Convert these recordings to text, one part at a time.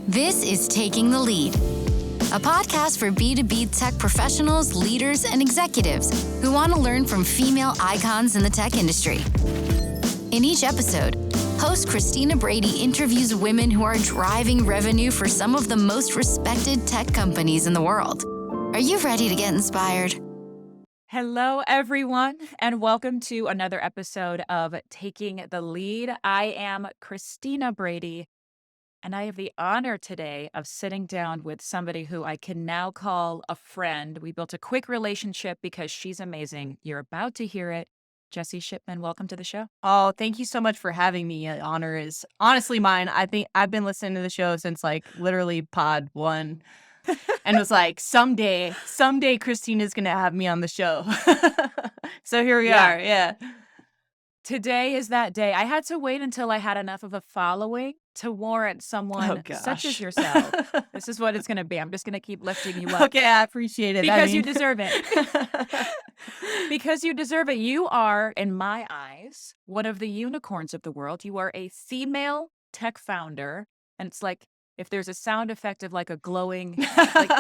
This is Taking the Lead, a podcast for B2B tech professionals, leaders, and executives who want to learn from female icons in the tech industry. In each episode, host Christina Brady interviews women who are driving revenue for some of the most respected tech companies in the world. Are you ready to get inspired? Hello, everyone, and welcome to another episode of Taking the Lead. I am Christina Brady, and I have the honor today of sitting down with somebody who I can now call a friend. We built a quick relationship because she's amazing. You're about to hear it. Jessie Shipman, welcome to the show. Oh, thank you so much for having me. The honor is honestly mine. I think I've been listening to the show since literally pod one. And was like, someday Christina's going to have me on the show. So here we are. Yeah. Today is that day. I had to wait until I had enough of a following to warrant someone such as yourself. This is what it's going to be. I'm just going to keep lifting you up. Okay, I appreciate it. Because you deserve it. Because you deserve it. You are, in my eyes, one of the unicorns of the world. You are a female tech founder. And it's like, if there's a sound effect of like a glowing, like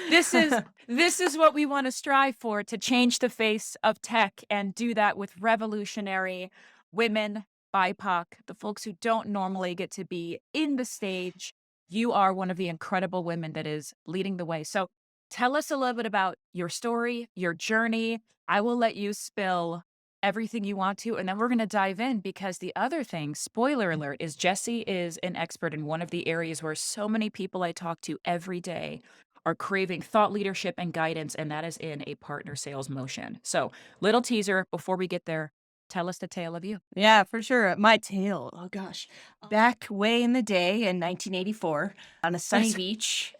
this is what we want to strive for, to change the face of tech and do that with revolutionary women, BIPOC, the folks who don't normally get to be in the stage. You are one of the incredible women that is leading the way. So tell us a little bit about your story, your journey. I will let you spill everything you want to, and then we're going to dive in, because the other thing, spoiler alert, is Jessie is an expert in one of the areas where so many people I talk to every day are craving thought leadership and guidance, and that is in a partner sales motion. So little teaser before we get there. Tell us the tale of you. Yeah, for sure. My tale. Oh, gosh. Back way in the day in 1984 on a sunny beach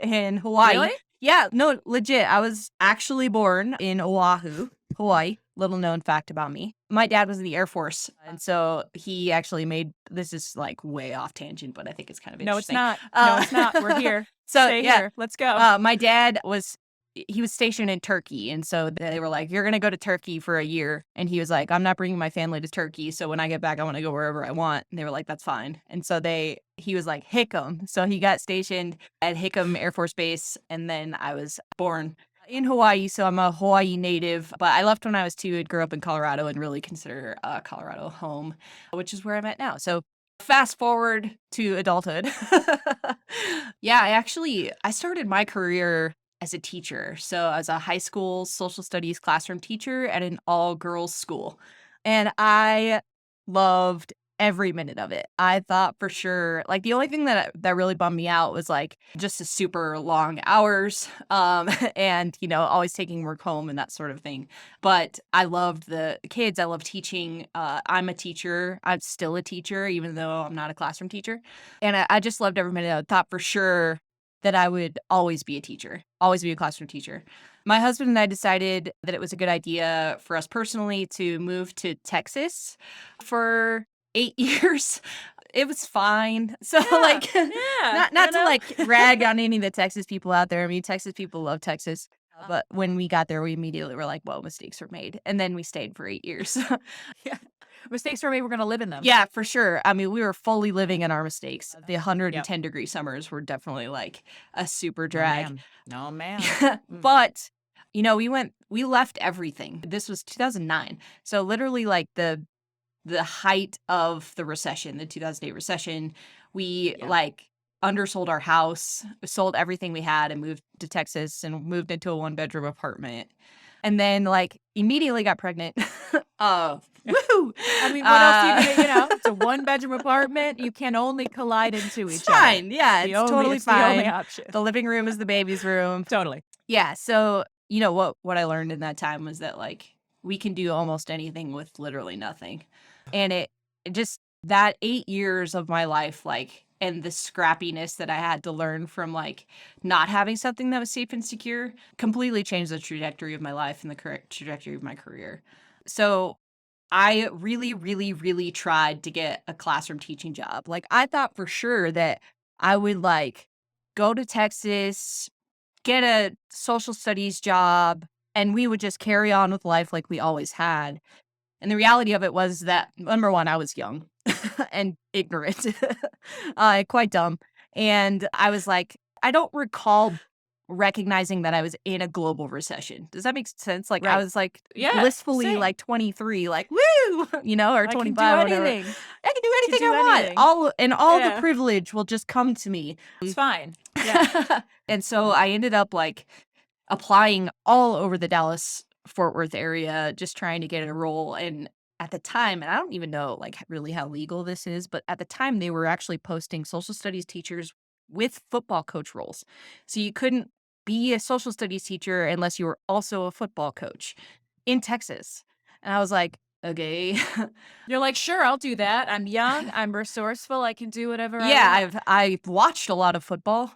in Hawaii. Really? Yeah, no, legit. I was actually born in Oahu, Hawaii. Little known fact about me. My dad was in the Air Force, and so he actually made, this is like way off tangent, but I think it's kind of interesting. No, it's not. No, it's not. We're here. So Stay yeah, here. Let's go. My dad was stationed in Turkey, and so they were like, "You're gonna go to Turkey for a year," and he was like, "I'm not bringing my family to Turkey, so when I get back, I want to go wherever I want." And they were like, "That's fine." And so he was like, "Hickam," so he got stationed at Hickam Air Force Base, and then I was born in Hawaii, so I'm a Hawaii native, but I left when I was 2 and grew up in Colorado and really consider Colorado home, which is where I'm at now. So fast forward to adulthood. Yeah, I started my career as a teacher. So I was a high school social studies classroom teacher at an all-girls school, and I loved every minute of it. I thought for sure, like, the only thing that really bummed me out was like just the super long hours, and always taking work home and that sort of thing. But I loved the kids. I love teaching. I'm a teacher. I'm still a teacher, even though I'm not a classroom teacher. And I just loved every minute. I thought for sure that I would always be a teacher, always be a classroom teacher. My husband and I decided that it was a good idea for us personally to move to Texas for 8 years. It was fine. So not to rag on any of the Texas people out there. I mean, Texas people love Texas. But when we got there, we immediately were like, well, mistakes were made. And then we stayed for 8 years. Yeah. Mistakes were made. We're going to live in them. Yeah, for sure. I mean, we were fully living in our mistakes. The 110-degree summers were definitely like a super drag. No, man. But, we left everything. This was 2009. So literally like the height of the recession, the 2008 recession, we undersold our house, sold everything we had and moved to Texas and moved into a 1-bedroom apartment. And then immediately got pregnant. Woo! I mean, what else are you gonna, it's a 1-bedroom apartment. You can only collide into each other. Fine. Yeah, it's totally fine. The only option. The living room is the baby's room. Totally. Yeah. So, what I learned in that time was that we can do almost anything with literally nothing. And it just, that 8 years of my life, and the scrappiness that I had to learn from not having something that was safe and secure completely changed the trajectory of my life and the correct trajectory of my career. So I really, really, really tried to get a classroom teaching job. I thought for sure that I would go to Texas, get a social studies job, and we would just carry on with life like we always had. And the reality of it was that, number one, I was young and ignorant, quite dumb. And I was like, I don't recall recognizing that I was in a global recession. Does that make sense? Like I Right. was like Yeah, blissfully same. like 23, like woo, or I can 25, do whatever. anything. I can do Can anything do I want. anything. All the Yeah. privilege will just come to me. It's fine. Yeah. And so I ended up like applying all over the Dallas Fort Worth area, just trying to get a role. And at the time, and I don't even know like really how legal this is, but at the time they were actually posting social studies teachers with football coach roles. So you couldn't be a social studies teacher unless you were also a football coach in Texas. And I was like, okay. You're like, sure, I'll do that. I'm young. I'm resourceful. I can do whatever I Yeah, want. I've watched a lot of football.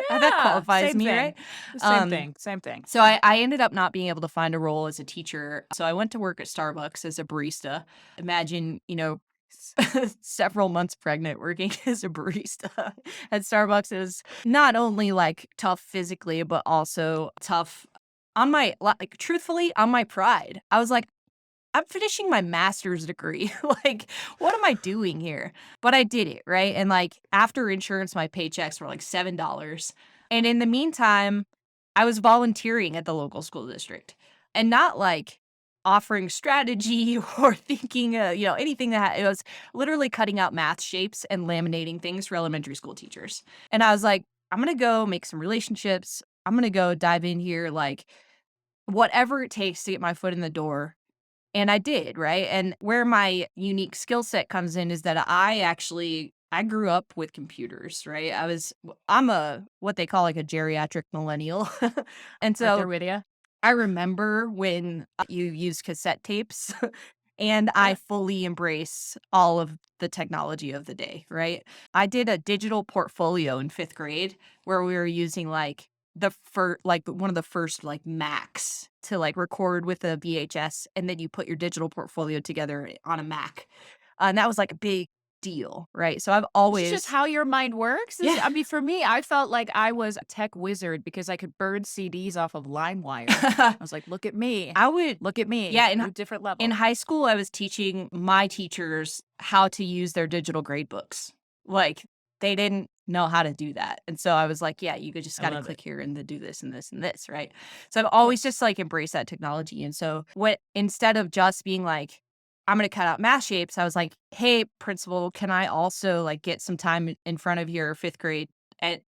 That Yeah, qualifies same me, thing. right? Same thing. Same thing. So I ended up not being able to find a role as a teacher. So I went to work at Starbucks as a barista. Imagine, several months pregnant working as a barista at Starbucks is not only like tough physically, but also tough on my, like, truthfully, on my pride. I was like, I'm finishing my master's degree. Like, what am I doing here? But I did it, right? And like after insurance, my paychecks were like $7. And in the meantime, I was volunteering at the local school district and not like offering strategy or thinking, anything it was literally cutting out math shapes and laminating things for elementary school teachers. And I was like, I'm going to go make some relationships. I'm going to go dive in here, like whatever it takes to get my foot in the door. And I did, right? And where my unique skill set comes in is that I grew up with computers, right? I'm a what they call like a geriatric millennial. And Right there so with you. I remember when you use cassette tapes and I fully embrace all of the technology of the day, right? I did a digital portfolio in 5th grade where we were using like one of the first like Macs to like record with a VHS, and then you put your digital portfolio together on a Mac. And that was like a big deal, right? So I've This is just always how your mind works. Yeah. I mean, for me, I felt like I was a tech wizard because I could burn CDs off of LimeWire. I was like, look at me. I would Look at me. Yeah, New different level. in high school, I was teaching my teachers how to use their digital grade books. Like, they didn't know how to do that. And so I was like, yeah, you could just I got to love click it. here and then do this and this and this, right? So I've always just like embraced that technology. And so instead of just being like, I'm going to cut out math shapes, I was like, hey, principal, can I also like get some time in front of your 5th grade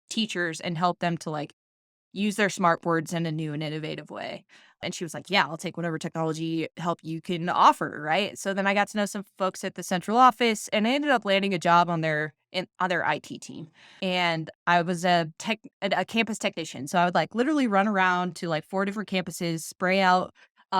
teachers and help them to like use their smart boards in a new and innovative way? And she was like, yeah, I'll take whatever technology help you can offer, right? So then I got to know some folks at the central office, and I ended up landing a job on their IT team. And I was a campus technician. So I would like literally run around to like 4 different campuses, spray out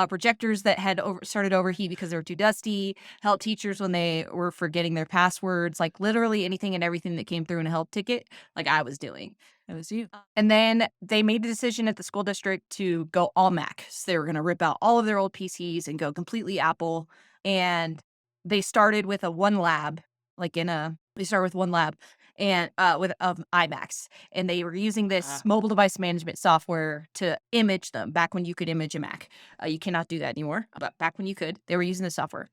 projectors that had started overheat because they were too dusty, help teachers when they were forgetting their passwords, like literally anything and everything that came through in a help ticket, like I was doing. It was you. And then they made the decision at the school district to go all Mac. So they were going to rip out all of their old PCs and go completely Apple. And they started with one lab and with iMacs. And they were using this mobile device management software to image them back when you could image a Mac. You cannot do that anymore. But back when you could, they were using the software.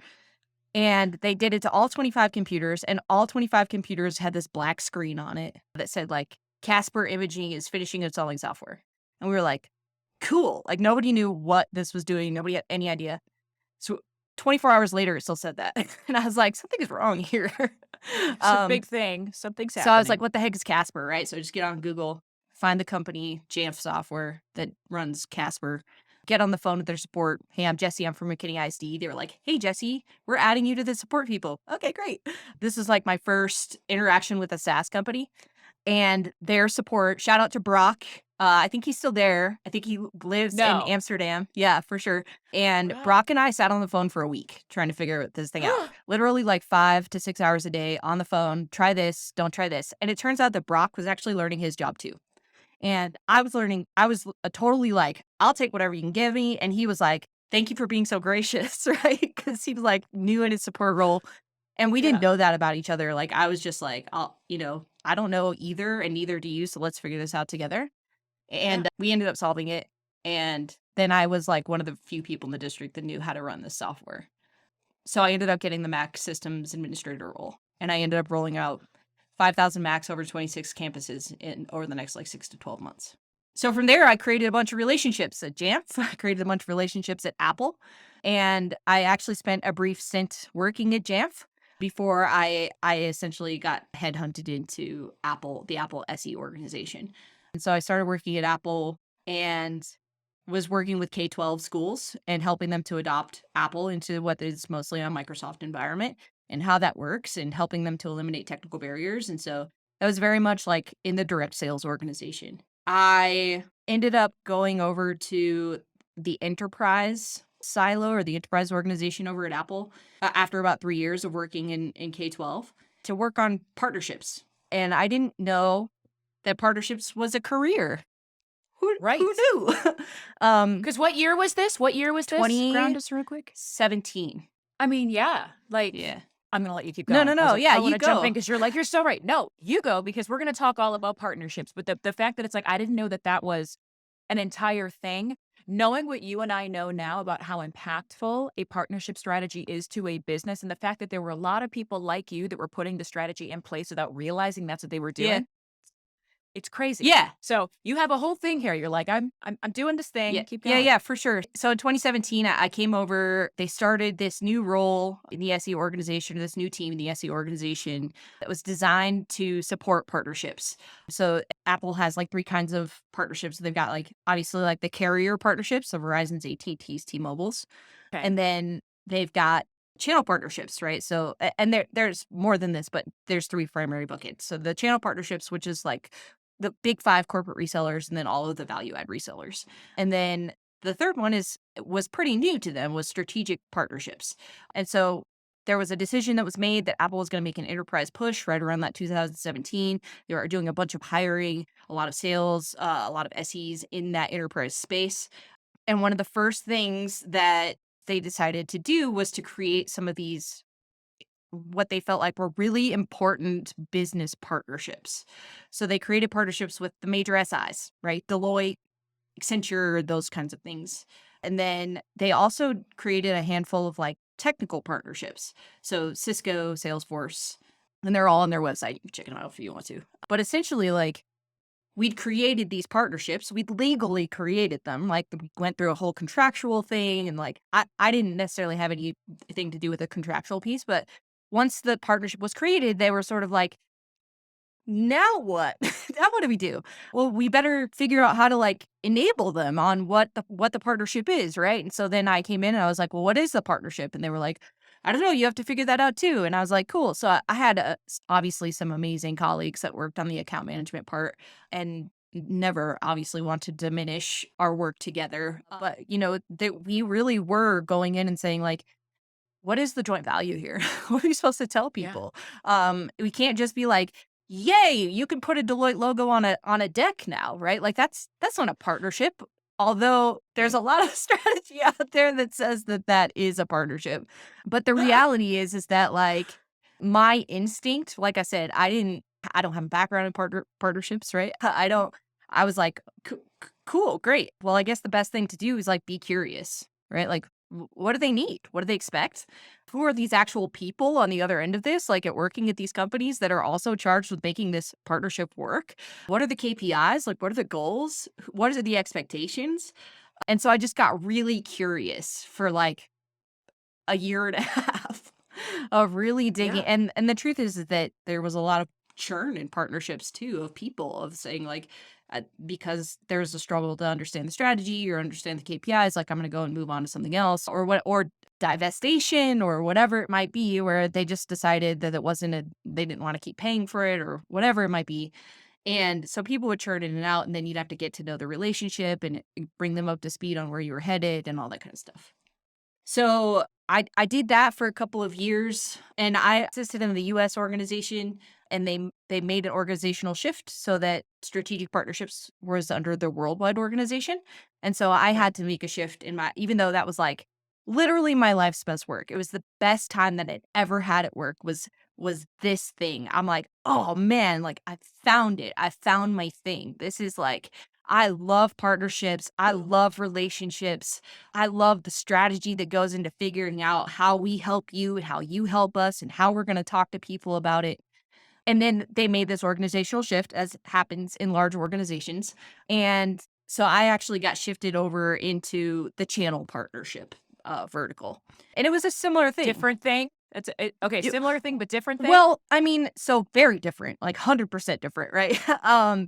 And they did it to all 25 computers, and all 25 computers had this black screen on it that said like, Casper Imaging is finishing installing software. And we were like, cool. Like nobody knew what this was doing. Nobody had any idea. So 24 hours later, it still said that. And I was like, something is wrong here. It's a big thing. Something's happening. So I was like, what the heck is Casper, right? So I just get on Google, find the company, Jamf Software, that runs Casper, get on the phone with their support. Hey, I'm Jessie. I'm from McKinney ISD. They were like, hey, Jessie, we're adding you to the support people. Okay, great. This is like my first interaction with a SaaS company. And their support, shout out to Brock. I think he's still there. I think he lives in Amsterdam. Yeah, for sure. And Wow. Brock and I sat on the phone for a week trying to figure this thing out. Literally like 5 to 6 hours a day on the phone. Try this, don't try this. And it turns out that Brock was actually learning his job too. And I was totally like, I'll take whatever you can give me. And he was like, thank you for being so gracious, right? Because he was like new in his support role. And we didn't know that about each other. Like, I was just like, I don't know either, and neither do you. So let's figure this out together. And we ended up solving it. And then I was like one of the few people in the district that knew how to run this software. So I ended up getting the Mac systems administrator role. And I ended up rolling out 5,000 max over 26 campuses over the next like 6 to 12 months. So from there, I created a bunch of relationships at Jamf. I created a bunch of relationships at Apple. And I actually spent a brief stint working at Jamf before I essentially got headhunted into the Apple SE organization. And so I started working at Apple and was working with K-12 schools and helping them to adopt Apple into what is mostly a Microsoft environment and how that works and helping them to eliminate technical barriers. And so that was very much like in the direct sales organization. I ended up going over to the enterprise silo or the enterprise organization over at Apple after about 3 years of working in K-12 to work on partnerships. And I didn't know that partnerships was a career. Who knew? Because what year was this? What year was this? Ground us real quick. 17. I mean, yeah. Like, Yeah. I'm going to let you keep going. No. Yeah, I you want to go. jump in because you're so right. No, you go because we're going to talk all about partnerships. But the fact that it's like, I didn't know that was an entire thing. Knowing what you and I know now about how impactful a partnership strategy is to a business and the fact that there were a lot of people like you that were putting the strategy in place without realizing that's what they were doing. Yeah. It's crazy. Yeah. So you have a whole thing here. You're like, I'm doing this thing. Yeah. Keep going. Yeah, for sure. So in 2017, I came over. They started this new role in the SE organization, this new team in the SE organization that was designed to support partnerships. So Apple has like 3 kinds of partnerships. They've got like obviously like the carrier partnerships, so Verizon's, AT&T's, T-Mobile's, Okay. and then they've got channel partnerships, right? So and there's more than this, but there's 3 primary buckets. So the channel partnerships, which is like the big 5 corporate resellers, and then all of the value add resellers. And then the third one was pretty new to them, was strategic partnerships. And so there was a decision that was made that Apple was going to make an enterprise push right around that 2017. They were doing a bunch of hiring, a lot of sales, a lot of SEs in that enterprise space. And one of the first things that they decided to do was to create some of these what they felt like were really important business partnerships. So they created partnerships with the major SIs, right? Deloitte, Accenture, those kinds of things. And then they also created a handful of like technical partnerships. So Cisco, Salesforce, and they're all on their website. You can check them out if you want to. But essentially, like, we'd created these partnerships. We'd legally created them. Like, we went through a whole contractual thing. And like, I didn't necessarily have anything to do with the contractual piece, but once the partnership was created, they were sort of like, now what? Now what do we do? Well, we better figure out how to like enable them on what the partnership is, right? And so then I came in and I was like, well, what is the partnership? And they were like, I don't know, you have to figure that out too. And I was like, cool. So I had obviously some amazing colleagues that worked on the account management part and never obviously want to diminish our work together. But, you know, we really were going in and saying like, what is the joint value here? What are we supposed to tell people? We can't just be like, yay, you can put a Deloitte logo on a deck now, right? Like that's not a partnership. Although there's a lot of strategy out there that says that is a partnership. But the reality is that like my instinct, like I said, I don't have a background in partnerships, right? I was like, cool, great. Well, I guess the best thing to do is like be curious, right? Like, what do they need? What do they expect? Who are these actual people on the other end of this, like at working at these companies that are also charged with making this partnership work? What are the KPIs? Like, what are the goals? What are the expectations? And so I just got really curious for like a year and a half of really digging. And the truth is that there was a lot of churn in partnerships too, of people of saying like, because there's a struggle to understand the strategy or understand the KPIs, like I'm going to go and move on to something else, or divestation or whatever it might be, where they just decided that they didn't want to keep paying for it or whatever it might be. And so people would churn in and out, and then you'd have to get to know the relationship and bring them up to speed on where you were headed and all that kind of stuff. So I did that for a couple of years, and I assisted in the U.S. organization, and they made an organizational shift so that strategic partnerships was under the worldwide organization. And so I had to make a shift even though that was like literally my life's best work. It was the best time that I'd ever had at work was this thing. I'm like, oh man, like I found it. I found my thing. This is like, I love partnerships. I love relationships. I love the strategy that goes into figuring out how we help you and how you help us and how we're going to talk to people about it. And then they made this organizational shift, as happens in large organizations. And so I actually got shifted over into the channel partnership vertical. And it was a similar thing. Different thing. Okay, You- similar thing, but different thing. Well, I mean, so very different, like 100% different, right?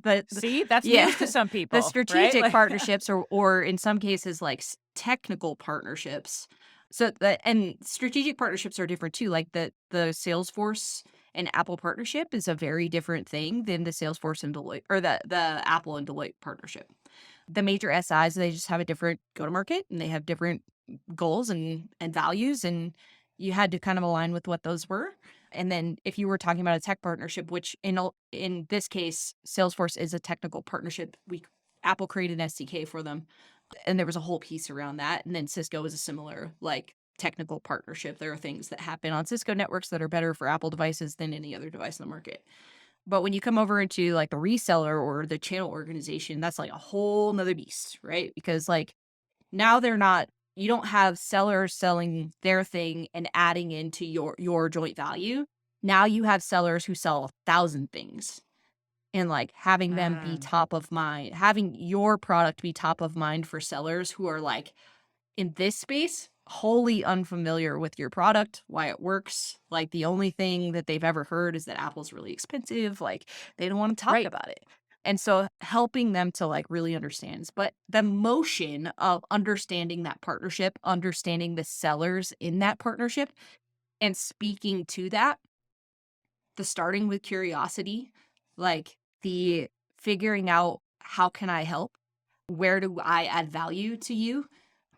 But See, that's yeah, news to some people. the strategic right? partnerships, or in some cases, like technical partnerships. So and strategic partnerships are different too. Like the Salesforce and Apple partnership is a very different thing than the Salesforce and Deloitte, or the Apple and Deloitte partnership. The major SIs, they just have a different go-to-market, and they have different goals and values, and you had to kind of align with what those were. And then if you were talking about a tech partnership, which in this case, Salesforce is a technical partnership, Apple created an SDK for them, and there was a whole piece around that. And then Cisco is a similar like technical partnership. There are things that happen on Cisco networks that are better for Apple devices than any other device in the market. But when you come over into like the reseller or the channel organization, that's like a whole nother beast, right? Because like now you don't have sellers selling their thing and adding into your joint value. Now you have sellers who sell 1,000 things, and like having them be top of mind, having your product be top of mind for sellers who are like in this space, wholly unfamiliar with your product, why it works. Like the only thing that they've ever heard is that Apple's really expensive. Like they don't want to talk Right. about it. And so helping them to like really understand. But the motion of understanding that partnership, understanding the sellers in that partnership, and speaking to that, the starting with curiosity, like the figuring out how can I help? Where do I add value to you?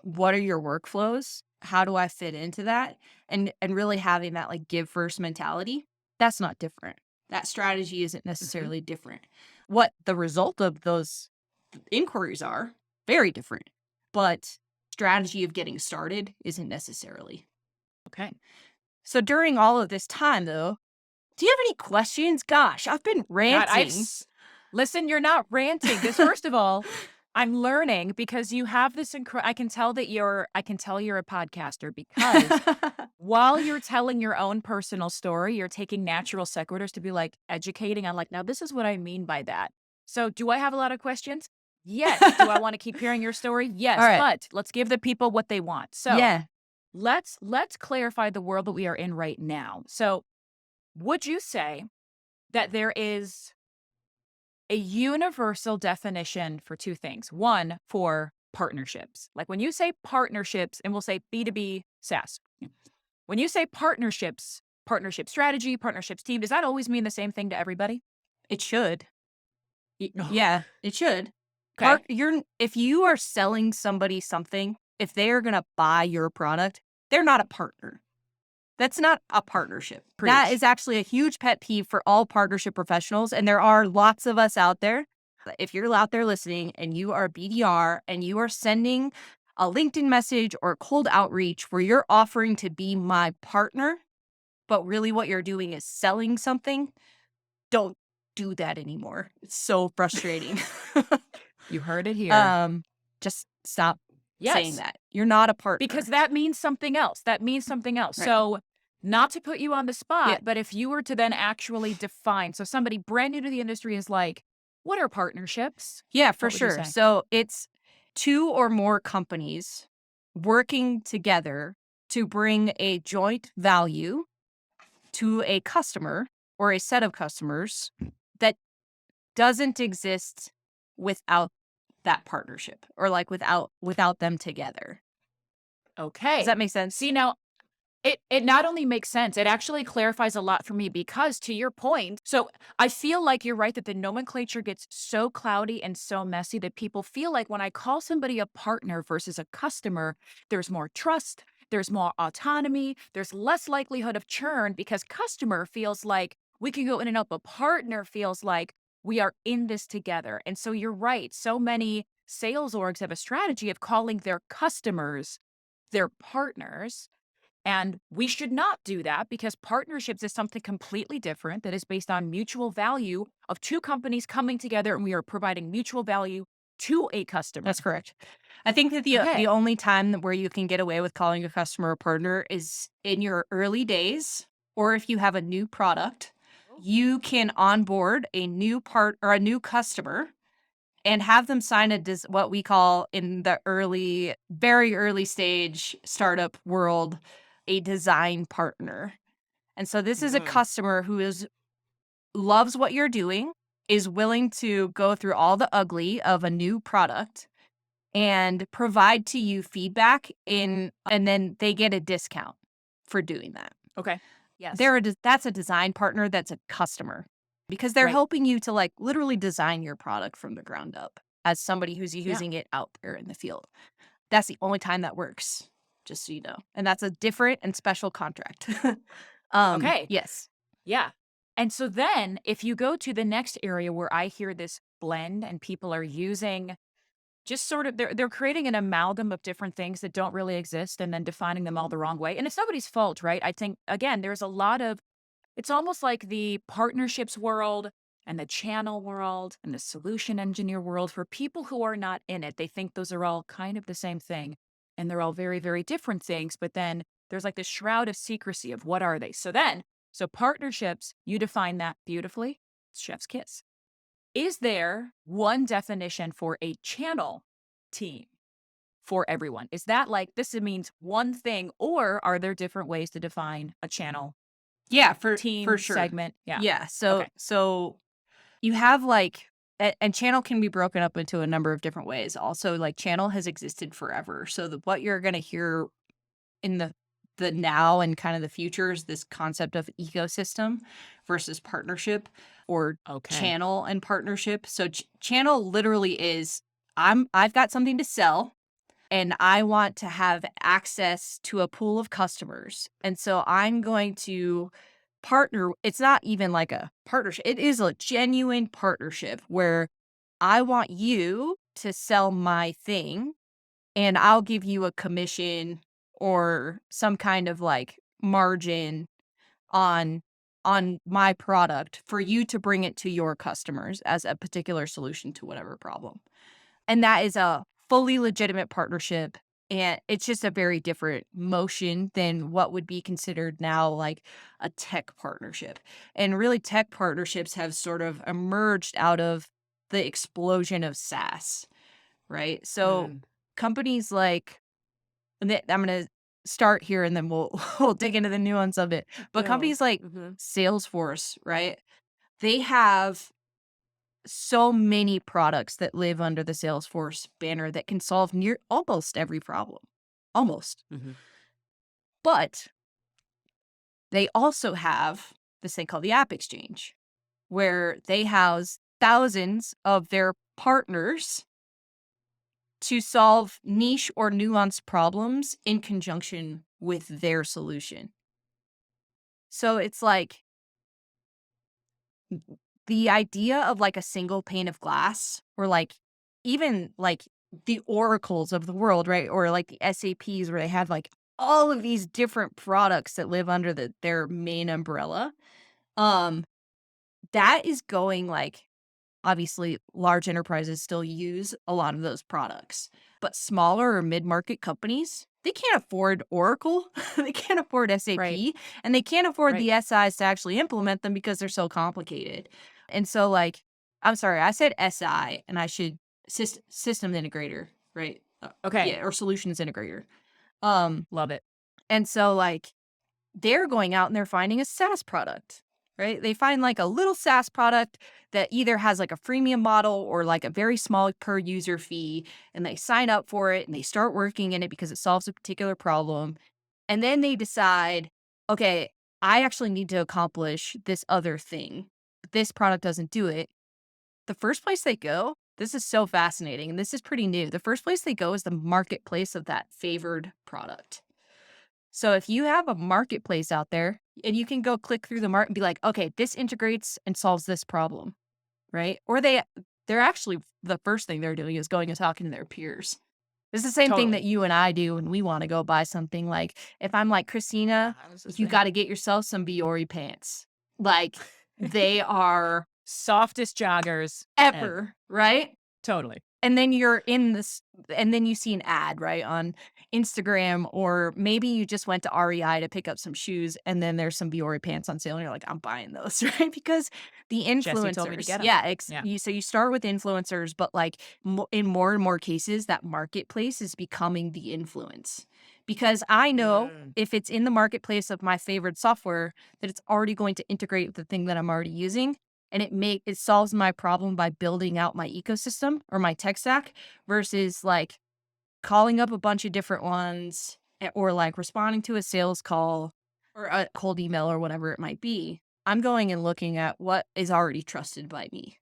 What are your workflows? How do I fit into that? And really having that like give first mentality, that's not different. That strategy isn't necessarily different. What the result of those inquiries are, very different. But strategy of getting started isn't necessarily. Okay. So during all of this time, though, do you have any questions? Gosh, I've been ranting. Listen, you're not ranting. This, first of all, I'm learning because you have this I can tell you're a podcaster because while you're telling your own personal story, you're taking natural sequiturs to be like educating on like, now this is what I mean by that. So do I have a lot of questions? Yes. Do I want to keep hearing your story? Yes. All right. But let's give the people what they want. So yeah. let's clarify the world that we are in right now. So would you say that there is a universal definition for two things? One, for partnerships. Like when you say partnerships, and we'll say B2B SaaS. When you say partnerships, partnership strategy, partnerships team, does that always mean the same thing to everybody? It should. Yeah, it should. Okay. If you are selling somebody something, if they are going to buy your product, they're not a partner. That's not a partnership. Preach. That is actually a huge pet peeve for all partnership professionals. And there are lots of us out there. If you're out there listening and you are a BDR and you are sending a LinkedIn message or cold outreach where you're offering to be my partner, but really what you're doing is selling something, don't do that anymore. It's so frustrating. You heard it here. Just stop Yes. saying that. You're not a partner. Because that means something else. That means something else. Right. So not to put you on the spot, Yeah. but if you were to then actually define, so somebody brand new to the industry is like, what are partnerships? Yeah, for What would you sure. say? So it's two or more companies working together to bring a joint value to a customer or a set of customers that doesn't exist without that partnership, or like without them together. Okay. Does that make sense? See, now it not only makes sense, it actually clarifies a lot for me because to your point, so I feel like you're right that the nomenclature gets so cloudy and so messy that people feel like when I call somebody a partner versus a customer, there's more trust, there's more autonomy, there's less likelihood of churn because customer feels like we can go in and out, but partner feels like we are in this together. And so you're right. So many sales orgs have a strategy of calling their customers their partners. And we should not do that because partnerships is something completely different that is based on mutual value of two companies coming together and we are providing mutual value to a customer. That's correct. I think that the only time where you can get away with calling a customer a partner is in your early days, or if you have a new product you can onboard a new customer and have them sign what we call in the very early stage startup world, a design partner. And so this is a customer who loves what you're doing, is willing to go through all the ugly of a new product and provide to you feedback and then they get a discount for doing that. Okay. Yes. That's a design partner that's a customer because they're helping you to like literally design your product from the ground up as somebody who's using it out there in the field. That's the only time that works, just so you know. And that's a different and special contract. Okay. Yes. Yeah. And so then if you go to the next area where I hear this blend and people are using just sort of they're creating an amalgam of different things that don't really exist and then defining them all the wrong way. And it's nobody's fault, right? I think again, there's a lot of it's almost like the partnerships world and the channel world and the solution engineer world for people who are not in it. They think those are all kind of the same thing and they're all very, very different things. But then there's like this shroud of secrecy of what are they? So partnerships, you define that beautifully. It's chef's kiss. Is there one definition for a channel team for everyone? Is that like this means one thing, or are there different ways to define a channel? Yeah, team for sure. segment. Yeah. Yeah. So you have like and channel can be broken up into a number of different ways. Also, like channel has existed forever. So what you're gonna hear in the now and kind of the future is this concept of ecosystem versus partnership or channel and partnership. So channel literally is I've got something to sell and I want to have access to a pool of customers. And so I'm going to partner. It's not even like a partnership. It is a genuine partnership where I want you to sell my thing and I'll give you a commission or some kind of like margin on my product for you to bring it to your customers as a particular solution to whatever problem. And that is a fully legitimate partnership. And it's just a very different motion than what would be considered now like a tech partnership. And really, tech partnerships have sort of emerged out of the explosion of SaaS, right? So companies like, I'm going to start here and then we'll dig into the nuance of it. But companies like Salesforce, right? They have so many products that live under the Salesforce banner that can solve almost every problem. Almost. But they also have this thing called the App Exchange, where they house thousands of their partners to solve niche or nuanced problems in conjunction with their solution. So it's like the idea of like a single pane of glass or like even like the oracles of the world, right? Or like the SAPs where they have like all of these different products that live under their main umbrella. That is going like, obviously large enterprises still use a lot of those products, but smaller or mid-market companies, they can't afford Oracle, they can't afford SAP, and they can't afford the SIs to actually implement them because they're so complicated. And so like, I'm sorry, I said SI and I should system integrator, right? Yeah, or solutions integrator. Love it. And so like they're going out and they're finding a SaaS product, right? They find like a little SaaS product that either has like a freemium model or like a very small per user fee, and they sign up for it and they start working in it because it solves a particular problem. And then they decide, okay, I actually need to accomplish this other thing. But this product doesn't do it. The first place they go, this is so fascinating, and this is pretty new. The first place they go is the marketplace of that favored product. So if you have a marketplace out there and you can go click through the market and be like, okay, this integrates and solves this problem, right? Or they're actually, the first thing they're doing is going and talking to their peers. It's the same thing that you and I do when we want to go buy something. Like if I'm like, Christina, you got to get yourself some Biore pants. Like they are softest joggers ever, right? Totally. And then you're in this, and then you see an ad, right, on Instagram, or maybe you just went to REI to pick up some shoes, and then there's some Biore pants on sale, and you're like, I'm buying those, right? Because the Jesse told me to influencers, get them. yeah, Yeah. so you start with influencers, but like in more and more cases, that marketplace is becoming the influence. Because I know if it's in the marketplace of my favorite software, that it's already going to integrate with the thing that I'm already using. And it solves my problem by building out my ecosystem or my tech stack versus like calling up a bunch of different ones or like responding to a sales call or a cold email or whatever it might be. I'm going and looking at what is already trusted by me,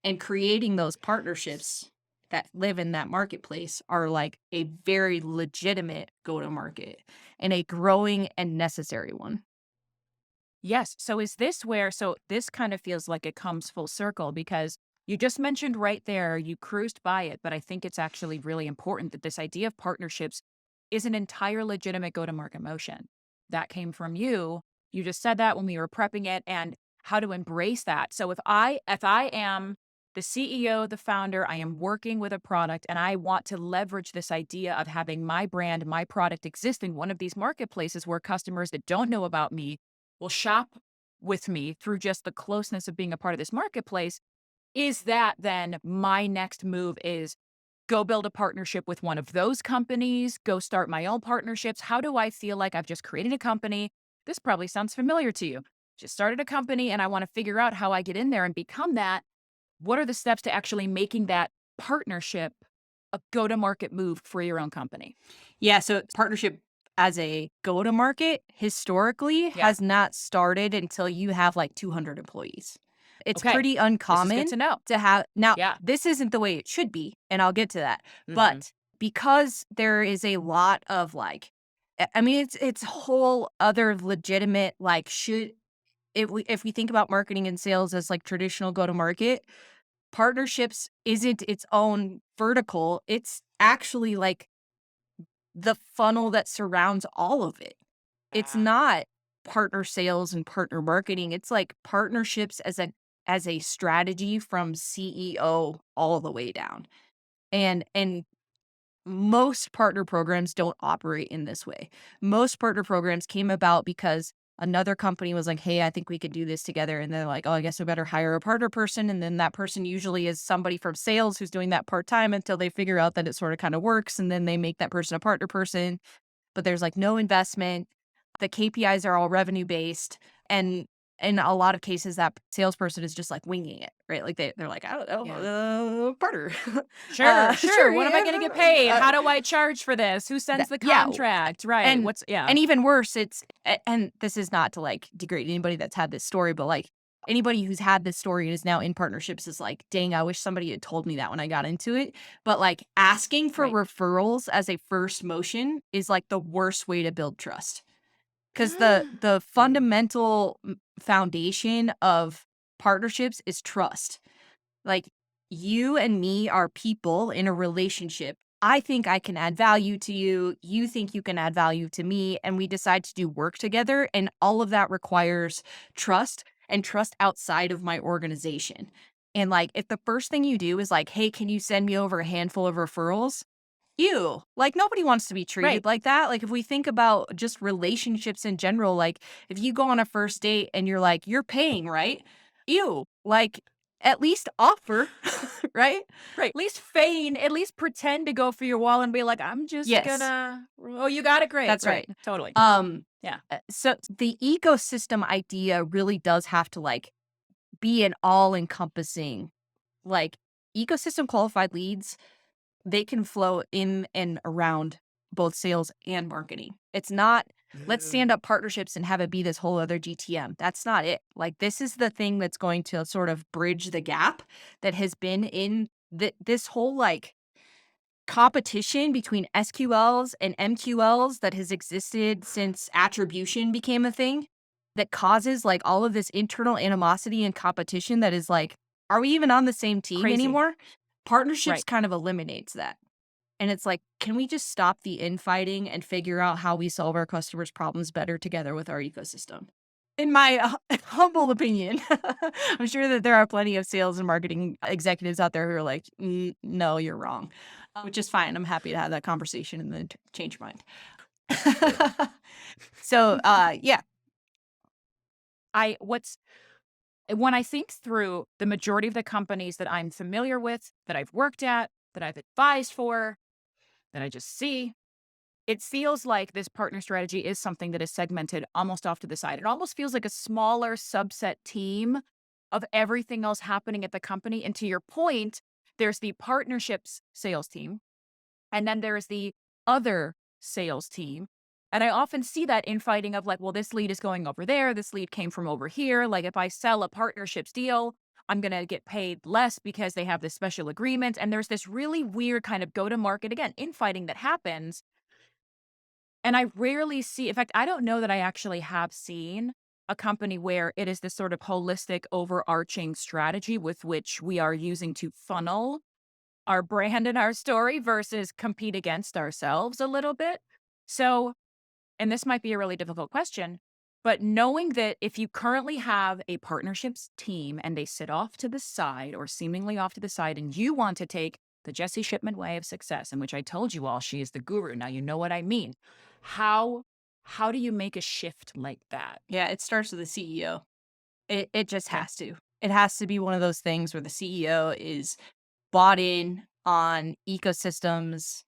and creating those partnerships that live in that marketplace are like a very legitimate go-to-market and a growing and necessary one. Yes. So is this where, so this kind of feels like it comes full circle because you just mentioned right there, you cruised by it, but I think it's actually really important that this idea of partnerships is an entire legitimate go-to-market motion. That came from you. You just said that when we were prepping it and how to embrace that. So if I am the CEO, the founder, I am working with a product and I want to leverage this idea of having my brand, my product exist in one of these marketplaces where customers that don't know about me will shop with me through just the closeness of being a part of this marketplace, is that then my next move is go build a partnership with one of those companies, go start my own partnerships? How do I feel like I've just created a company? This probably sounds familiar to you. Just started a company and I want to figure out how I get in there and become that. What are the steps to actually making that partnership a go-to-market move for your own company? Yeah, so partnership as a go-to-market historically Yeah. has not started until you have like 200 employees. It's Okay. pretty This is good uncommon to know. to have. Now, Yeah. this isn't the way it should be, and I'll get to that. Mhm. But because there is a lot of like, I mean, it's whole other legitimate like should if we think about marketing and sales as like traditional go-to-market, partnerships isn't its own vertical. It's actually like the funnel that surrounds all of it. It's Ah. not partner sales and partner marketing. It's like partnerships as a strategy from CEO all the way down. And most partner programs don't operate in this way. Most partner programs came about because another company was like, "Hey, I think we could do this together." And they're like, "Oh, I guess we better hire a partner person." And then that person usually is somebody from sales who's doing that part-time until they figure out that it sort of kind of works. And then they make that person a partner person, but there's like no investment. The KPIs are all revenue based. And in a lot of cases, that salesperson is just like winging it, right? Like they're like, I don't Yeah. know, partner. Sure. When am I yeah. going to get paid? How do I charge for this? Who sends the Yeah. contract? Right. And Yeah. and even worse, and this is not to like degrade anybody that's had this story, but like anybody who's had this story and is now in partnerships is like, dang, I wish somebody had told me that when I got into it. But like asking for Right. referrals as a first motion is like the worst way to build trust. Because the fundamental foundation of partnerships is trust. Like, you and me are people in a relationship. I think I can add value to you. You think you can add value to me. And we decide to do work together. And all of that requires trust and trust outside of my organization. And like, if the first thing you do is like, hey, can you send me over a handful of referrals? Ew. Like, nobody wants to be Right. treated like that. Like, if we think about just relationships in general, like, if you go on a first date and you're like, you're paying, right? Ew. Like, at least offer, right? Right. At least pretend to go for your wall and be like, I'm just Yes, gonna, oh, you got it. Great. that's Right. right. Totally. Um, Yeah. so the ecosystem idea really does have to like be an all-encompassing, like, ecosystem qualified leads. They can flow in and around both sales and marketing. It's not, let's stand up partnerships and have it be this whole other GTM. That's not it. Like, this is the thing that's going to sort of bridge the gap that has been in this whole like competition between SQLs and MQLs that has existed since attribution became a thing, that causes like all of this internal animosity and competition that is like, are we even on the same team Crazy. anymore? Partnerships Right. kind of eliminates that. And it's like, can we just stop the infighting and figure out how we solve our customers' problems better together with our ecosystem? In my humble opinion, I'm sure that there are plenty of sales and marketing executives out there who are like, no, you're wrong, which is fine. I'm happy to have that conversation and then change your mind. So, yeah. When I think through the majority of the companies that I'm familiar with, that I've worked at, that I've advised for, that I just see, it feels like this partner strategy is something that is segmented almost off to the side. It almost feels like a smaller subset team of everything else happening at the company. And to your point, there's the partnerships sales team, and then there's the other sales team. And I often see that infighting of like, well, this lead is going over there. This lead came from over here. Like if I sell a partnerships deal, I'm going to get paid less because they have this special agreement. And there's this really weird kind of go to market, again, infighting that happens. And I rarely see, in fact, I don't know that I actually have seen a company where it is this sort of holistic, overarching strategy with which we are using to funnel our brand and our story versus compete against ourselves a little bit. So, and this might be a really difficult question, but knowing that if you currently have a partnerships team and they sit off to the side or seemingly off to the side, and you want to take the Jessie Shipman way of success, in which I told you all she is the guru. Now you know what I mean. How do you make a shift like that? Yeah, it starts with the CEO. It just Okay. has to. It has to be one of those things where the CEO is bought in on ecosystems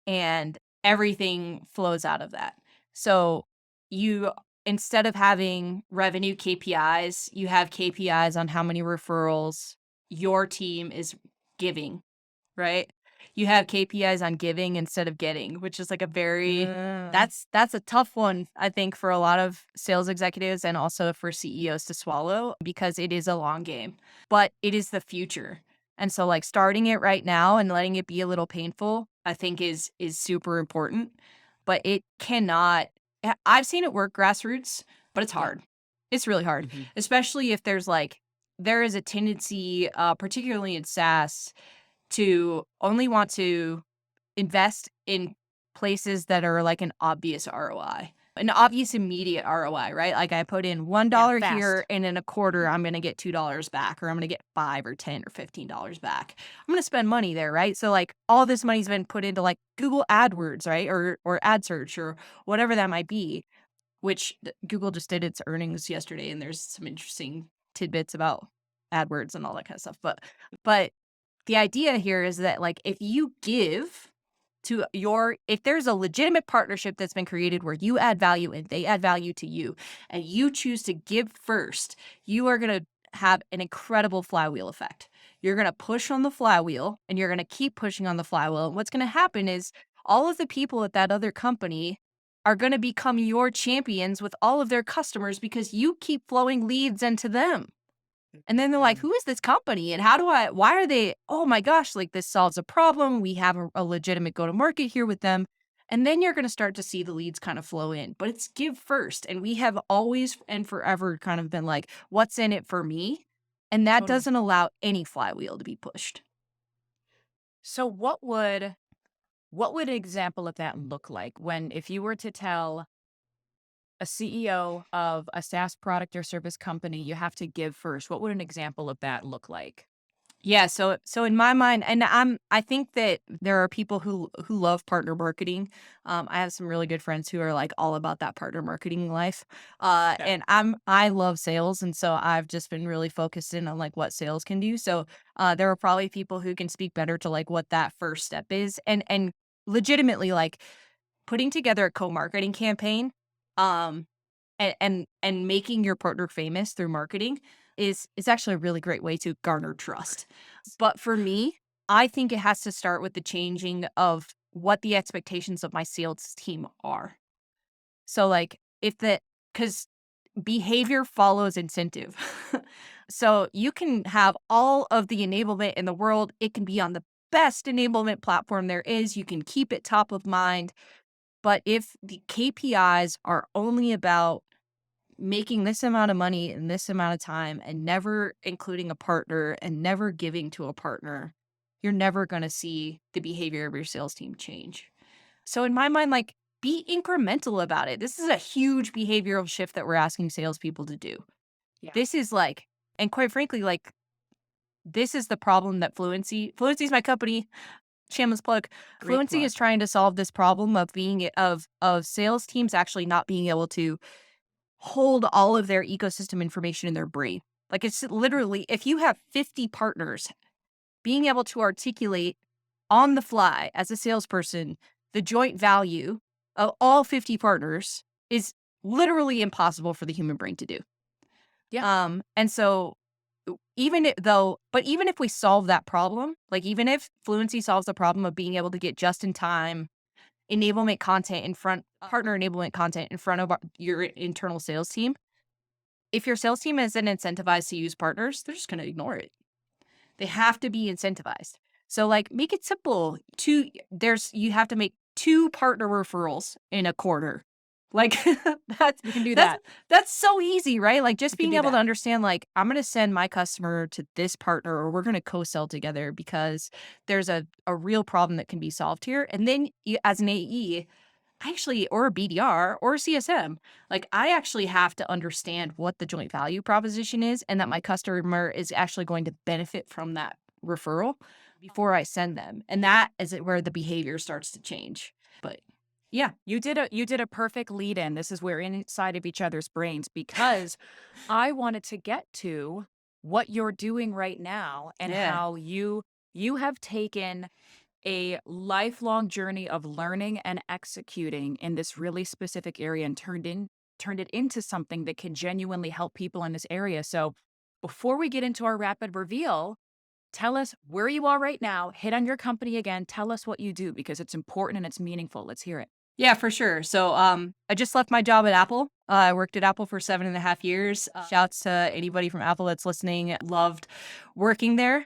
and everything flows out of that. So you, instead of having revenue KPIs, you have KPIs on how many referrals your team is giving, right? You have KPIs on giving instead of getting, which is like a very that's a tough one, I think, for a lot of sales executives and also for CEOs to swallow because it is a long game, but it is the future. And so like starting it right now and letting it be a little painful, I think is super important, but it cannot I've seen it work grassroots, but it's Yeah. hard. It's really hard, Mhm. especially if there is a tendency, particularly in SaaS, to only want to invest in places that are like an obvious ROI, an obvious immediate ROI, right? Like I put in Yeah, $1 here fast. and in a quarter, I'm going to get $2 back, or I'm going to get 5 or 10 or $15 back. I'm going to spend money there, right? So like all this money's been put into like Google AdWords, right? Or ad search or whatever that might be, which Google just did its earnings yesterday. And there's some interesting tidbits about AdWords and all that kind of stuff. But the idea here is that like if you give to if there's a legitimate partnership that's been created where you add value and they add value to you and you choose to give first, you are going to have an incredible flywheel effect. You're going to push on the flywheel and you're going to keep pushing on the flywheel. And what's going to happen is all of the people at that other company are going to become your champions with all of their customers because you keep flowing leads into them. And then they're like, who is this company? And why are they, oh my gosh, like this solves a problem. We have a legitimate go to market here with them. And then you're going to start to see the leads kind of flow in. But it's give first. And we have always and forever kind of been like, what's in it for me? And that Totally. doesn't allow any flywheel to be pushed. So what would an example of that look like when if you were to tell a CEO of a SaaS product or service company you have to give first, what would an example of that look like? Yeah, so in my mind, and I think that there are people who love partner marketing. I have some really good friends who are like all about that partner marketing life. Okay. And I love sales, and so I've just been really focused in on like what sales can do. So there are probably people who can speak better to like what that first step is, and legitimately like putting together a co-marketing campaign. Um, and making your partner famous through marketing is actually a really great way to garner trust. But for me, I think it has to start with the changing of what the expectations of my sales team are. So like if the cuz behavior follows incentive. So you can have all of the enablement in the world. It can be on the best enablement platform there is. You can keep it top of mind. But if the KPIs are only about making this amount of money in this amount of time and never including a partner and never giving to a partner, you're never going to see the behavior of your sales team change. So in my mind, like be incremental about it. This is a huge behavioral shift that we're asking salespeople to do. Yeah. This is like, and quite frankly, like, this is the problem that Fluency is my company. Shameless plug. Great Fluency plug. is trying to solve this problem of being of sales teams actually not being able to hold all of their ecosystem information in their brain. Like, it's literally, if you have 50 partners, being able to articulate on the fly as a salesperson the joint value of all 50 partners is literally impossible for the human brain to do. Yeah. And so even if we solve that problem, like even if Fluency solves the problem of being able to get just in time enablement content partner enablement content in front of your internal sales team, if your sales team isn't incentivized to use partners, they're just going to ignore it. They have to be incentivized. So like make it simple. You have to make 2 partner referrals in a quarter. Like You can do that. That's so easy, right? Like just You can being do able to that. understand, like, I'm going to send my customer to this partner, or we're going to co-sell together because there's a real problem that can be solved here. And then you, as an AE, or a BDR or a CSM, like I actually have to understand what the joint value proposition is and that my customer is actually going to benefit from that referral before I send them. And that is where the behavior starts to change. But yeah, You did a perfect lead in. This is we're inside of each other's brains because I wanted to get to what you're doing right now and Yeah. how you have taken a lifelong journey of learning and executing in this really specific area and turned it into something that can genuinely help people in this area. So before we get into our rapid reveal, tell us where you are right now, hit on your company again, tell us what you do because it's important and it's meaningful. Let's hear it. Yeah, for sure. So I just left my job at Apple. I worked at Apple for 7.5 years. Shouts to anybody from Apple that's listening. Loved working there.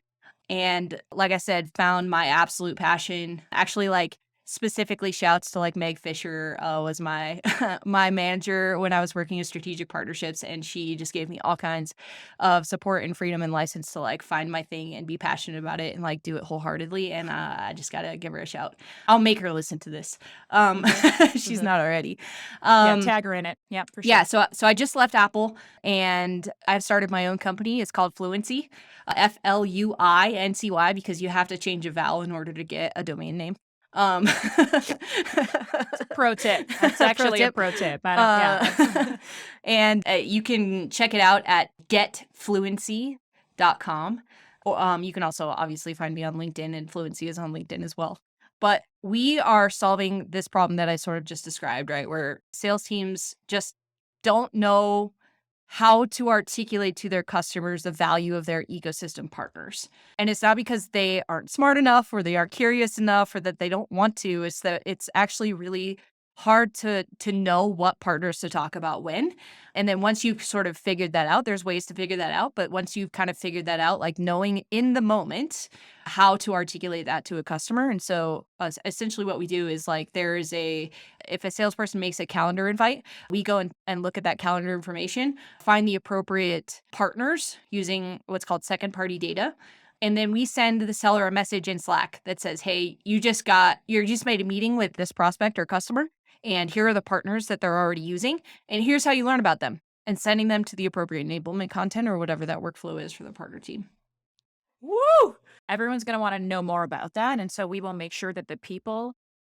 And like I said, found my absolute passion. Actually, like specifically shouts to like Meg Fisher was my my manager when I was working in strategic partnerships. And she just gave me all kinds of support and freedom and license to like find my thing and be passionate about it and like do it wholeheartedly. And I just got to give her a shout. I'll make her listen to this. She's not already. Yeah, tag her in it. Yeah, for sure. Yeah, so I just left Apple and I've started my own company. It's called Fluency, Fluincy, because you have to change a vowel in order to get a domain name. Pro tip. That's actually a pro tip. Yeah. And you can check it out at getfluency.com. Or you can also obviously find me on LinkedIn, and Fluency is on LinkedIn as well. But we are solving this problem that I sort of just described, right? Where sales teams just don't know how to articulate to their customers the value of their ecosystem partners. And it's not because they aren't smart enough or they aren't curious enough or that they don't want to. It's that it's actually really hard to know what partners to talk about when. And then once you've sort of figured that out, there's ways to figure that out. But once you've kind of figured that out, like knowing in the moment how to articulate that to a customer. And so essentially what we do is like if a salesperson makes a calendar invite, we go and look at that calendar information, find the appropriate partners using what's called second party data. And then we send the seller a message in Slack that says, hey, you just made a meeting with this prospect or customer, and here are the partners that they're already using, and here's how you learn about them, and sending them to the appropriate enablement content or whatever that workflow is for the partner team. Woo! Everyone's going to want to know more about that. And so we will make sure that the people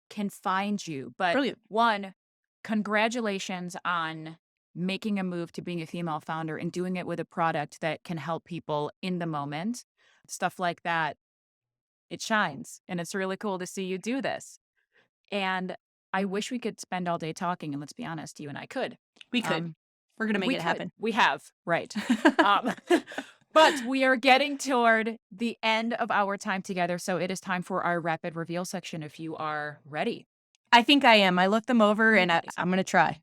can find you. But Brilliant. One, congratulations on making a move to being a female founder and doing it with a product that can help people in the moment. Stuff like that, it shines. And it's really cool to see you do this. And I wish we could spend all day talking. And let's be honest, you and I could. We could. We're going to make it happen. We have, right. But we are getting toward the end of our time together. So it is time for our rapid reveal section if you are ready. I think I am. I looked them over and I'm going to try.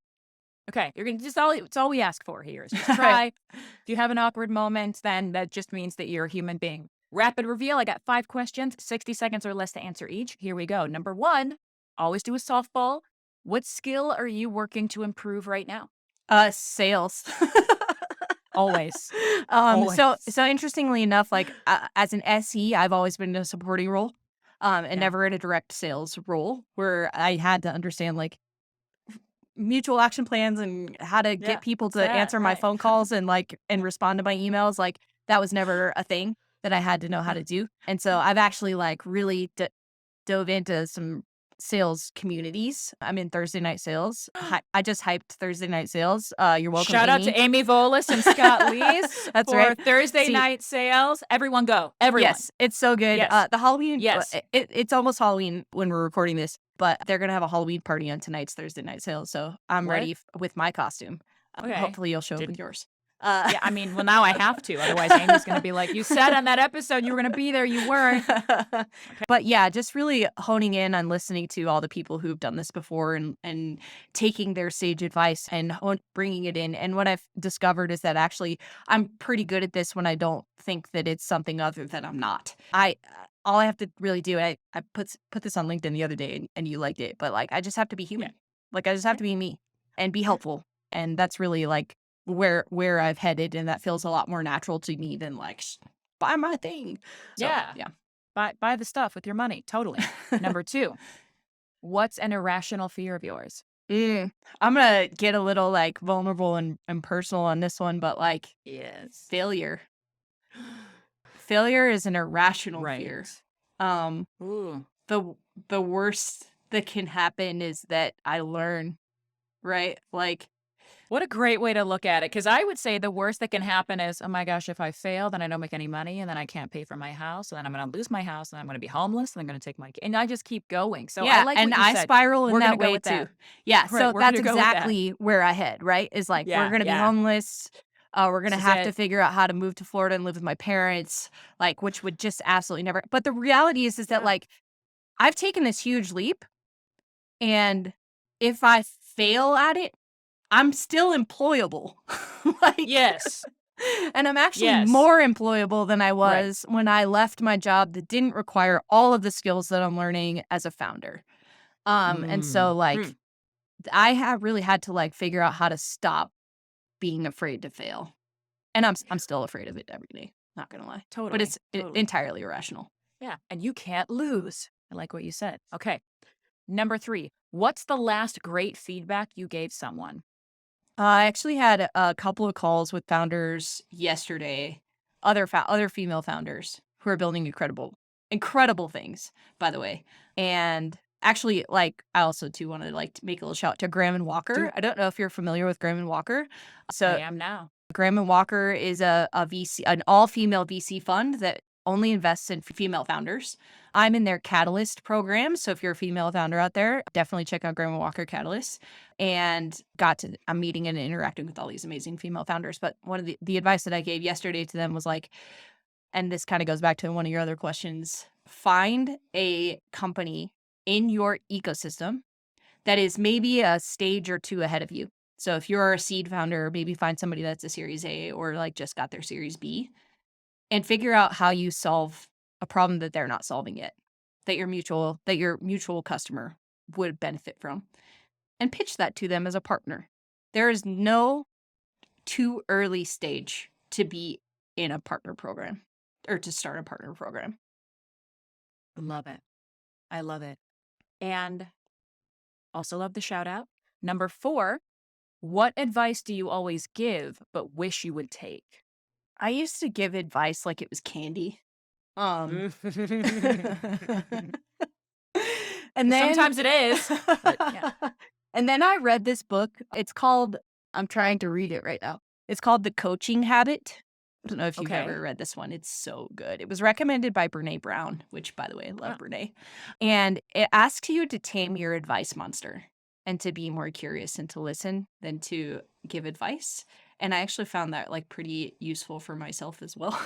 Okay. You're going to it's all we ask for here is just try. If you have an awkward moment, then that just means that you're a human being. Rapid reveal. I got 5 questions, 60 seconds or less to answer each. Here we go. Number 1, always do a softball. What skill are you working to improve right now? Sales. Always. So interestingly enough, like as an SE, I've always been in a supporting role, and never in a direct sales role where I had to understand like mutual action plans and how to get people to answer my phone calls and and respond to my emails. Like that was never a thing that I had to know how to do. And so I've actually really dove into some sales communities. I'm in Thursday night sales. I just hyped Thursday night sales. You're welcome. Shout out to Amy Volas and Scott Lees That's for right. Thursday night sales. Everyone go. Everyone. Yes, it's so good. Yes. The Halloween. Yes. It's almost Halloween when we're recording this, but they're gonna have a Halloween party on tonight's Thursday night sales. So I'm ready with my costume. Okay. Hopefully you'll show up with yours. Yeah, I mean, well, now I have to. Otherwise, Amy's going to be like, you said on that episode you were going to be there. You weren't. Okay. But yeah, just really honing in on listening to all the people who've done this before and taking their sage advice and bringing it in. And what I've discovered is that actually I'm pretty good at this when I don't think that it's something other than I'm not. All I have to really do, I put this on LinkedIn the other day and you liked it, but I just have to be human. Yeah. I just have to be me and be helpful. And that's really where I've headed, and that feels a lot more natural to me than buy my thing. So, yeah. Buy the stuff with your money. Totally. Number 2, what's an irrational fear of yours? I'm gonna get a little vulnerable and personal on this one, but yes, failure. Failure is an irrational fear. Ooh. The worst that can happen is that I learn, right? What a great way to look at it. Because I would say the worst that can happen is, oh my gosh, if I fail, then I don't make any money, and then I can't pay for my house, and then I'm going to lose my house, and I'm going to be homeless, and I'm going to take and I just keep going. So yeah, I like and what you said. spiral in We're that gonna go way with too. that. Yeah, Right, so we're that's gonna go with that. exactly where I head, right? Is we're going to be homeless. We're going to have to figure out how to move to Florida and live with my parents, which would just absolutely never. But the reality is that I've taken this huge leap, and if I fail at it, I'm still employable. Yes. And I'm actually more employable than I was when I left my job that didn't require all of the skills that I'm learning as a founder. And so I have really had to figure out how to stop being afraid to fail. And I'm still afraid of it every day, not gonna lie. Totally. But it's entirely irrational. Yeah. And you can't lose. I like what you said. Okay. Number 3, what's the last great feedback you gave someone? I actually had a couple of calls with founders yesterday, other female founders who are building incredible things, by the way. And actually, I also too want to make a little shout out to Graham and Walker. I don't know if you're familiar with Graham and Walker. So I am now. Graham and Walker is a VC, an all-female VC fund that only invests in female founders. I'm in their Catalyst program. So if you're a female founder out there, definitely check out Graham and Walker Catalyst. And I'm meeting and interacting with all these amazing female founders. But one of the advice that I gave yesterday to them was and this kind of goes back to one of your other questions, find a company in your ecosystem that is maybe a stage or 2 ahead of you. So if you're a seed founder, maybe find somebody that's a Series A or just got their Series B, and figure out how you solve a problem that they're not solving yet, that your mutual customer would benefit from, and pitch that to them as a partner. There is no too early stage to be in a partner program or to start a partner program. Love it. I love it. And also love the shout out. Number 4, what advice do you always give but wish you would take? I used to give advice like it was candy. And then sometimes it is. But, yeah. And then I read this book. It's called, I'm trying to read it right now. It's called The Coaching Habit. I don't know if you've ever read this one. It's so good. It was recommended by Brene Brown, which, by the way, I love Brene. And it asks you to tame your advice monster and to be more curious and to listen than to give advice. And I actually found that pretty useful for myself as well.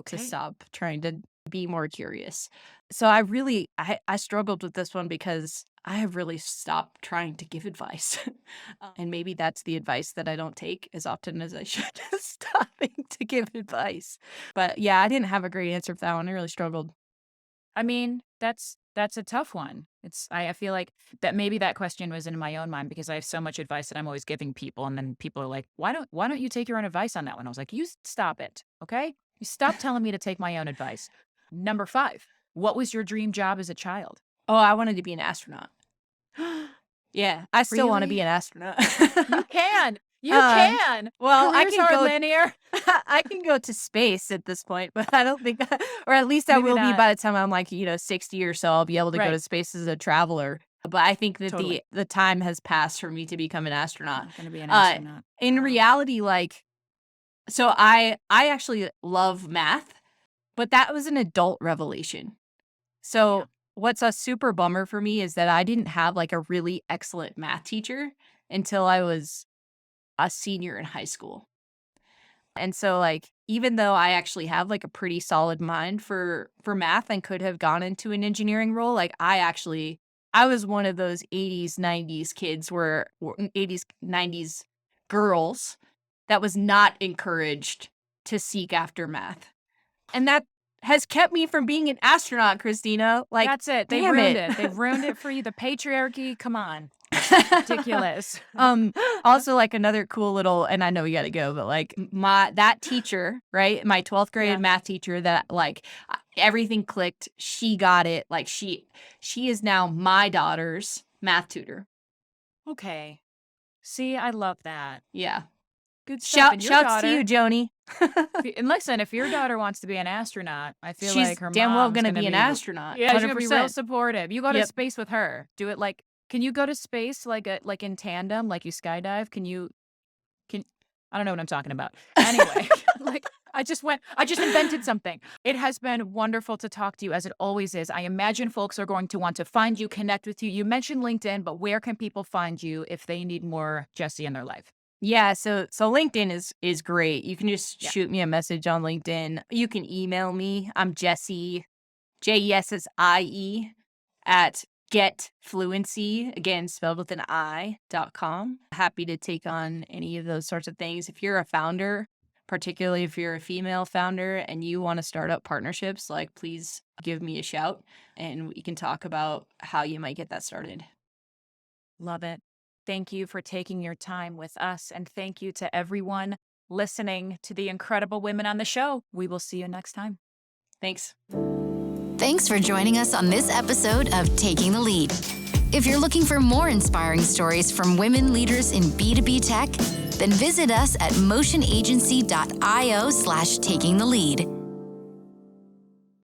To stop trying to be more curious. So I struggled with this one because I have really stopped trying to give advice. And maybe that's the advice that I don't take as often as I should. Stopping to give advice. But yeah, I didn't have a great answer for that one. I really struggled. I mean, that's a tough one. I feel like that maybe that question was in my own mind because I have so much advice that I'm always giving people, and then people are like, why don't you take your own advice on that one? I was like, you stop it, okay? You stop telling me to take my own advice. Number 5, what was your dream job as a child? Oh, I wanted to be an astronaut. Yeah, I still want to Really? be an astronaut. You can. You Uh, can. well, I Careers can aren't go. linear. I can go to space at this point, but I don't think, or at least I Maybe will be not. by the time I'm like 60 or so. I'll be able to go Right. to space as a traveler. But I think that Totally. the time has passed for me to become an astronaut. I'm going to be an Uh, astronaut. in Wow. reality, like, so I actually love math, but that was an adult revelation. So Yeah. what's a super bummer for me is that I didn't have like a really excellent math teacher until I was a senior in high school. And so like even though I actually have like a pretty solid mind for math and could have gone into an engineering role, like I was one of those 80s 90s kids where 80s 90s girls that was not encouraged to seek after math. And that has kept me from being an astronaut, Christina. Like, That's it. They damn ruined it. it. They've ruined it for you. The patriarchy. Come on. Ridiculous. Also like another cool little, and I know we got to go, but like that teacher, right? My 12th grade Yeah. math teacher that like everything clicked. She got it. Like she is now my daughter's math tutor. Okay. See, I love that. Yeah. Good stuff. And your Shouts to daughter, you, Joni. and listen, if your daughter wants to be an astronaut, I feel She's like her damn well mom's gonna gonna be an be astronaut. yeah, she's gonna be real 100%. supportive. You go to Yep. space with her. Do it like, can you go to space like in tandem, like you skydive? I don't know what I'm talking about. Anyway, like I just invented something. It has been wonderful to talk to you, as it always is. I imagine folks are going to want to find you, connect with you. You mentioned LinkedIn, but where can people find you if they need more Jessie in their life? Yeah, so LinkedIn is great. You can just Yeah. shoot me a message on LinkedIn. You can email me. I'm Jessie, JESSIE at getfluency, again spelled with an I.com. Happy to take on any of those sorts of things. If you're a founder, particularly if you're a female founder and you want to start up partnerships, like please give me a shout and we can talk about how you might get that started. Love it. Thank you for taking your time with us. And thank you to everyone listening to the incredible women on the show. We will see you next time. Thanks. Thanks for joining us on this episode of Taking the Lead. If you're looking for more inspiring stories from women leaders in B2B tech, then visit us at motionagency.io/takingthelead.